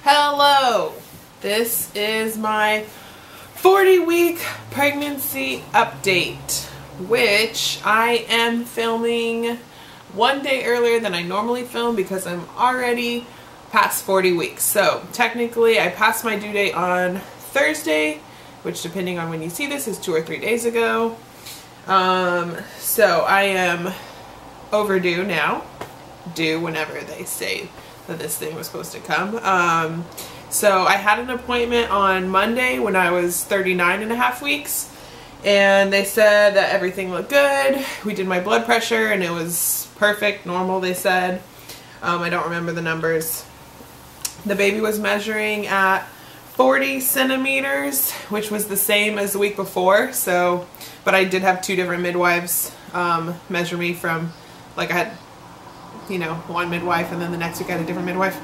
Hello! This is my 40-week pregnancy update, which I am filming one day earlier than I normally film because I'm already past 40 weeks. So technically I passed my due date on Thursday, which depending on when you see this is 2 or 3 days ago. So I am overdue now, due whenever they say that this thing was supposed to come. So I had an appointment on Monday when I was 39.5 weeks, and they said that everything looked good. We did my blood pressure and it was perfect, normal, they said. I don't remember the numbers. The baby was measuring at 40 centimeters, which was the same as the week before. So, but I did have 2 different midwives measure me from, like I had, you know, one midwife and then the next week I had a different midwife.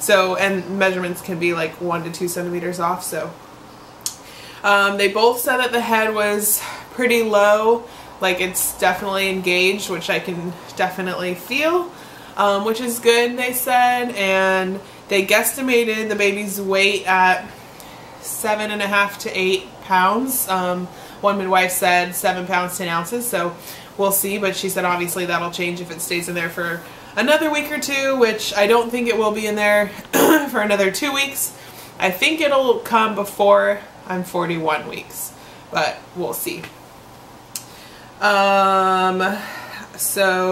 So, and measurements can be like 1 to 2 centimeters off. So they both said that the head was pretty low, like it's definitely engaged, which I can definitely feel, which is good, they said. And they guesstimated the baby's weight at 7.5 to 8 pounds. One midwife said 7 pounds 10 ounces, so we'll see. But she said obviously that'll change if it stays in there for another week or 2, which I don't think it will be in there for another 2 weeks. I think it'll come before I'm 41 weeks, but we'll see. So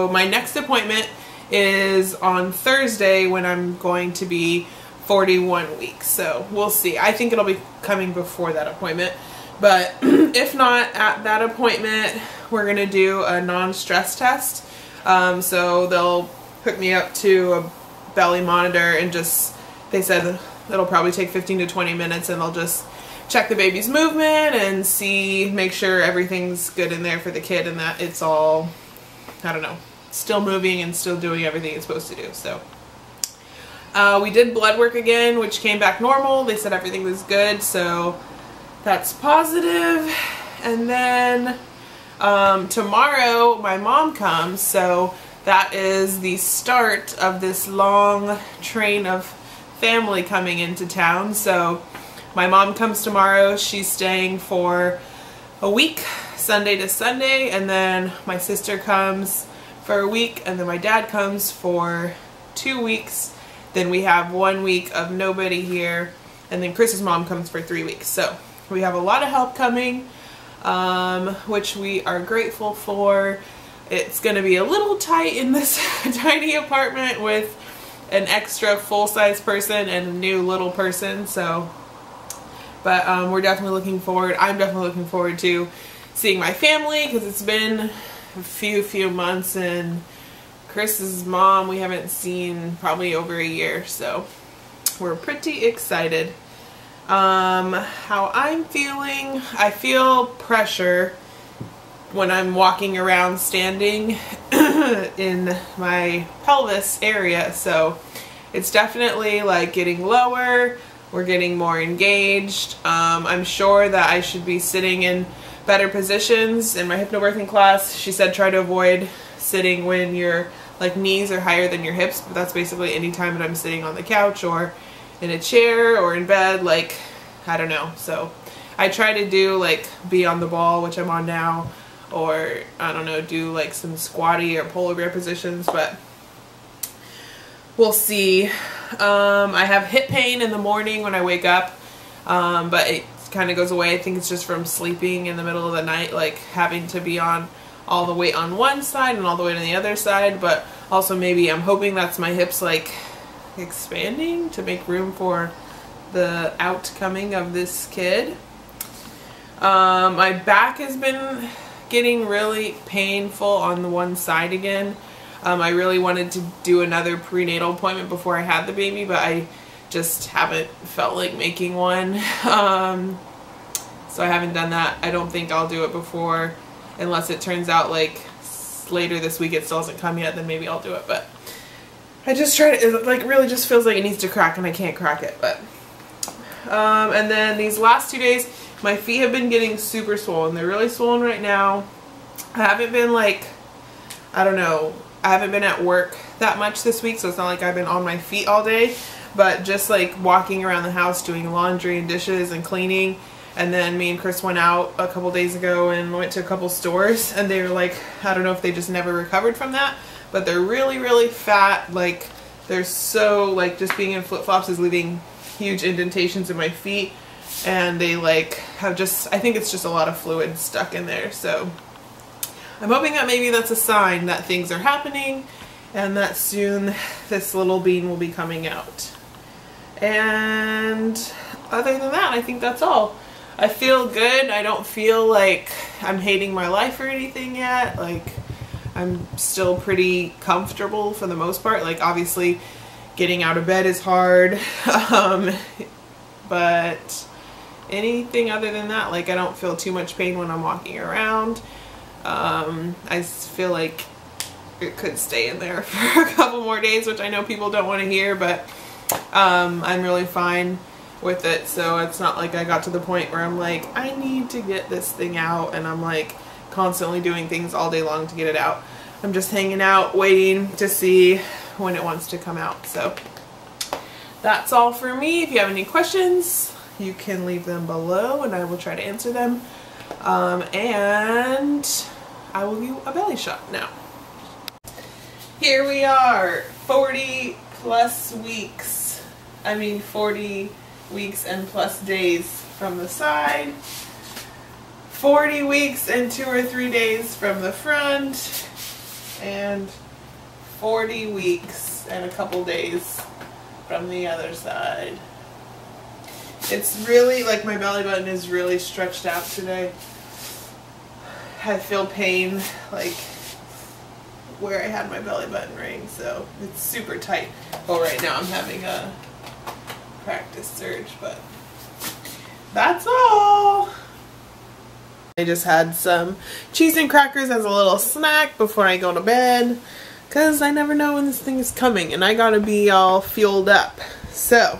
my next appointment is on Thursday when I'm going to be 41 weeks. So we'll see. I think it'll be coming before that appointment. But if not at that appointment, we're going to do a non-stress test. So they'll hook me up to a belly monitor and just, they said it'll probably take 15 to 20 minutes, and they'll just check the baby's movement and see, make sure everything's good in there for the kid and that it's all, I don't know, still moving and still doing everything it's supposed to do. So we did blood work again, which came back normal. They said everything was good, so that's positive. And then tomorrow my mom comes, so that is the start of this long train of family coming into town. So my mom comes tomorrow. She's staying for a week, Sunday to Sunday, and then my sister comes for a week, and then my dad comes for 2 weeks. Then we have 1 week of nobody here, and then Chris's mom comes for 3 weeks. So we have a lot of help coming, which we are grateful for. It's going to be a little tight in this tiny apartment with an extra full-size person and a new little person. So, but we're definitely looking forward. I'm definitely looking forward to seeing my family, because it's been a few months, and Chris's mom we haven't seen probably over a year. So we're pretty excited. How I'm feeling, I feel pressure when I'm walking around standing in my pelvis area. So it's definitely like getting lower. We're getting more engaged. I'm sure that I should be sitting in better positions. In my hypnobirthing class, she said try to avoid sitting when your like knees are higher than your hips, but that's basically any time that I'm sitting on the couch or in a chair or in bed, like, I don't know. So I try to do like be on the ball, which I'm on now, or I don't know, do like some squatty or polar bear positions, but we'll see. I have hip pain in the morning when I wake up, but it kind of goes away. I think it's just from sleeping in the middle of the night, like having to be on all the weight on one side and all the weight on the other side. But also maybe I'm hoping that's my hips like expanding to make room for the outcoming of this kid. My back has been getting really painful on the one side again. I really wanted to do another prenatal appointment before I had the baby, but I just haven't felt like making one. So I haven't done that. I don't think I'll do it before, unless it turns out like later this week it still hasn't come yet, then maybe I'll do it. But I just try to, it like really just feels like it needs to crack and I can't crack it. But and then these last 2 days my feet have been getting super swollen. They're really swollen right now. I haven't been like, I don't know, I haven't been at work that much this week, so it's not like I've been on my feet all day, but just like walking around the house doing laundry and dishes and cleaning. And then me and Chris went out a couple days ago and went to a couple stores, and they were like, I don't know if they just never recovered from that, but they're really, really fat. Like, they're so, like, just being in flip-flops is leaving huge indentations in my feet, and they like have just, I think it's just a lot of fluid stuck in there. So I'm hoping that maybe that's a sign that things are happening and that soon this little bean will be coming out. And other than that, I think that's all. I feel good. I don't feel like I'm hating my life or anything yet. Like, I'm still pretty comfortable for the most part. Like, obviously getting out of bed is hard, but anything other than that, like, I don't feel too much pain when I'm walking around. I feel like it could stay in there for a couple more days, which I know people don't want to hear, but I'm really fine with it. So it's not like I got to the point where I'm like, I need to get this thing out, and I'm like constantly doing things all day long to get it out. I'm just hanging out waiting to see when it wants to come out. So that's all for me. If you have any questions, you can leave them below and I will try to answer them. And I will give you a belly shot now. Here we are, 40 plus weeks. 40 weeks and plus days from the side. 40 weeks and 2 or 3 days from the front. And 40 weeks and a couple days from the other side. It's really, like, my belly button is really stretched out today. I feel pain, like, where I had my belly button ring, so it's super tight. Well, right now I'm having a practice surge, but that's all. I just had some cheese and crackers as a little snack before I go to bed, because I never know when this thing is coming and I gotta be all fueled up. So